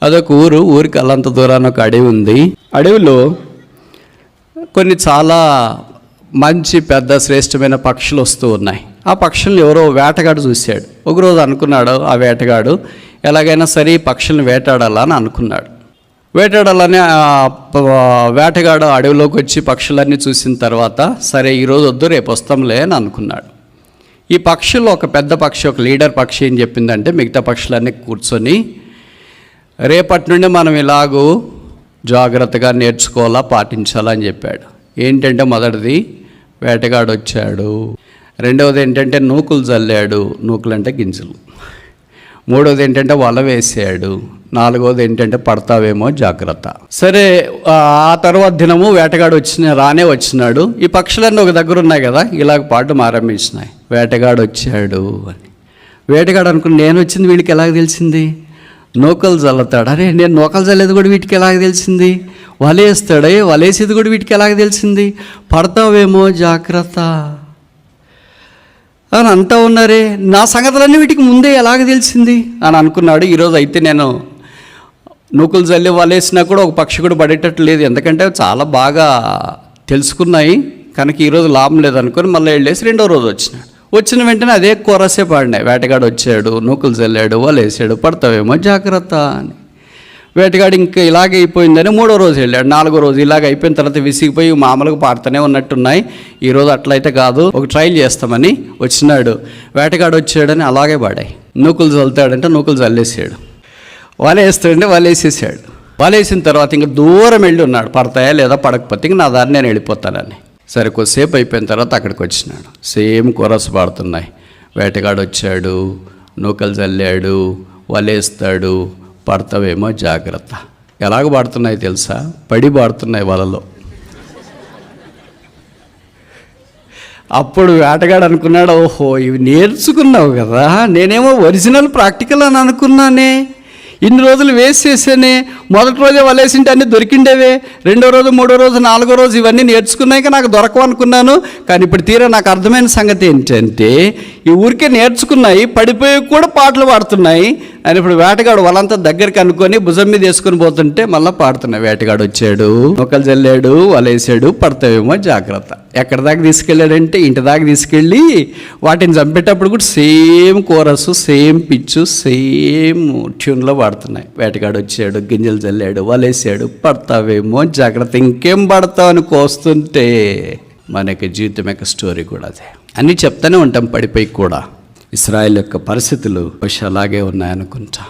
అదొక ఊరికి అల్లంత దూరాన ఒక అడవి ఉంది. అడవిలో కొన్ని చాలా మంచి పెద్ద శ్రేష్టమైన పక్షులు వస్తూ ఉన్నాయి. ఆ పక్షులను ఎవరో వేటగాడు చూశాడు. ఒకరోజు అనుకున్నాడు ఆ వేటగాడు, ఎలాగైనా సరే ఈ పక్షులను వేటాడాలని అనుకున్నాడు. వేటాడాలని వేటగాడు అడవిలోకి వచ్చి పక్షులన్నీ చూసిన తర్వాత, సరే ఈరోజు వద్దు రేపు వస్తాంలే అని అనుకున్నాడు. ఈ పక్షుల్లో ఒక పెద్ద పక్షి, ఒక లీడర్ పక్షి ఏం చెప్పిందంటే, మిగతా పక్షులన్నీ కూర్చొని రేపటి నుండి మనం ఇలాగూ జాగ్రత్తగా నేర్చుకోవాలా, పాటించాలా అని చెప్పాడు. ఏంటంటే మొదటిది వేటగాడు వచ్చాడు, రెండవది ఏంటంటే నూకులు చల్లాడు, నూకులు అంటే గింజలు, మూడవది ఏంటంటే వల వేసాడు, నాలుగవది ఏంటంటే పడతావేమో జాగ్రత్త. సరే ఆ తర్వాత దినము వేటగాడు రానే వచ్చినాడు. ఈ పక్షులన్నీ ఒక దగ్గర ఉన్నాయి కదా, ఇలాగ పాడడం ఆరంభించినాయి. వేటగాడు వచ్చాడు అని. వేటగాడు అనుకుని నేను వచ్చింది వీడికి ఎలాగ తెలిసింది? నూకలు చల్లుతాడు, అరే నేను నూకలు చల్లేది కూడా వీటికి ఎలాగ తెలిసింది? వలేస్తాడే, వలేసేది కూడా వీటికి ఎలాగ తెలిసింది? పడతావేమో జాగ్రత్త అని అంటూ ఉన్నారే, నా సంగతులన్నీ వీటికి ముందే ఎలాగ తెలిసింది అని అనుకున్నాడు. ఈరోజు అయితే నేను నూకులు చల్లి వలేసినా కూడా ఒక పక్షి కూడా పడేటట్టు లేదు, ఎందుకంటే చాలా బాగా తెలుసుకున్నాయి కనుక ఈరోజు లాభం లేదనుకొని మళ్ళీ వెళ్ళేసి రెండో రోజు వచ్చినాడు. వచ్చిన వెంటనే అదే కోరసే పాడినాయి. వేటగాడు వచ్చాడు, నూకులు చల్లాడు, వలేసాడు, పడతావేమో జాగ్రత్త అని. వేటగాడు ఇంకా ఇలాగే అయిపోయిందని మూడో రోజు వెళ్ళాడు. నాలుగో రోజు ఇలాగ అయిపోయిన తర్వాత విసిగిపోయి మామూలుగా పాడుతూనే ఉన్నట్టున్నాయి. ఈరోజు అట్లయితే కాదు, ఒక ట్రైల్ చేస్తామని వచ్చినాడు. వేటగాడు వచ్చాడని అలాగే పాడాయి. నూకులు చల్లుతాడంటే నూకులు చల్లేసాడు, వలేస్తాడంటే వలేసేసాడు. వలేసిన తర్వాత ఇంకా దూరం వెళ్ళి ఉన్నాడు, పడతాయా లేదా పడకపోతే ఇంక నా దారి నేను వెళ్ళిపోతానని. సరే కొద్దిసేపు అయిపోయిన తర్వాత అక్కడికి వచ్చినాడు. సేమ్ కోరస్ పాడుతున్నాయి. వేటగాడు వచ్చాడు, నూకలు చల్లాడు, వలేస్తాడు, పడతావేమో జాగ్రత్త. ఎలాగ పాడుతున్నాయి తెలుసా? పడి పాడుతున్నాయి వలలో. అప్పుడు వేటగాడు అనుకున్నాడు, ఓహో ఇవి నేర్చుకున్నావు కదా, నేనేమో ఒరిజినల్ ప్రాక్టికల్ అని అనుకున్నానే, ఇన్ని రోజులు వేస్ట్ చేసానే, మొదటి రోజే వలేసింటే అన్నీ దొరికిండేవే, రెండో రోజు మూడో రోజు నాలుగో రోజు ఇవన్నీ నేర్చుకున్నాక నాకు దొరకవు అనుకున్నాను. కానీ ఇప్పుడు తీరా నాకు అర్థమైన సంగతి ఏంటంటే, ఈ ఊరికే నేర్చుకున్నాయి, పడిపోయి కూడా పాటలు పాడుతున్నాయి అని. ఇప్పుడు వేటగాడు వాళ్ళంతా దగ్గరికి అనుకొని భుజం మీద వేసుకొని పోతుంటే మళ్ళీ పాడుతున్నాయి. వేటగాడు వచ్చాడు, నూకలు చల్లాడు, వలేసాడు, పడతావేమో జాగ్రత్త. ఎక్కడి దాకా తీసుకెళ్ళాడంటే ఇంటి దాకా తీసుకెళ్ళి వాటిని చంపేటప్పుడు కూడా సేమ్ కోరస్, సేమ్ పిచ్చు, సేమ్ ట్యూన్లో పాడుతున్నాయి. వేటగాడు వచ్చాడు, గింజలు చల్లాడు, వలేసాడు, పడతావేమో జాగ్రత్త. ఇంకేం పడతావు అని కోస్తుంటే మనకి జీవితం యొక్క స్టోరీ కూడా అదే. అన్నీ చెప్తానే ఉంటాం పడిపోయి కూడా. ఇశ్రాయేల్ యొక్క పరిస్థితులు అలాగే ఉన్నాయనుకుంటా.